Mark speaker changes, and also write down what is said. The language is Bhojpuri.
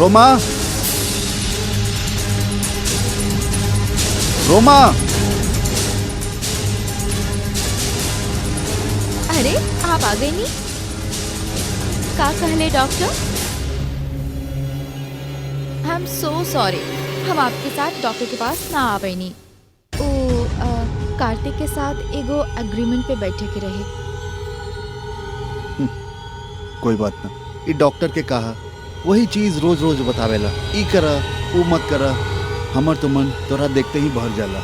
Speaker 1: रोमा, रोमा।
Speaker 2: अरे आप आ गए नहीं? का कहले doctor? I am so sorry, हम आपके साथ डॉक्टर के पास ना आ पाई नहीं। ओ कार्तिक के साथ एगो एग्रीमेंट पे बैठे के रहे।
Speaker 1: कोई बात ना, ये डॉक्टर के कहा वही चीज रोज रोज बतावेला, ई करा वो मत करा, हमर तो मन तोरा देखते ही भर जाला।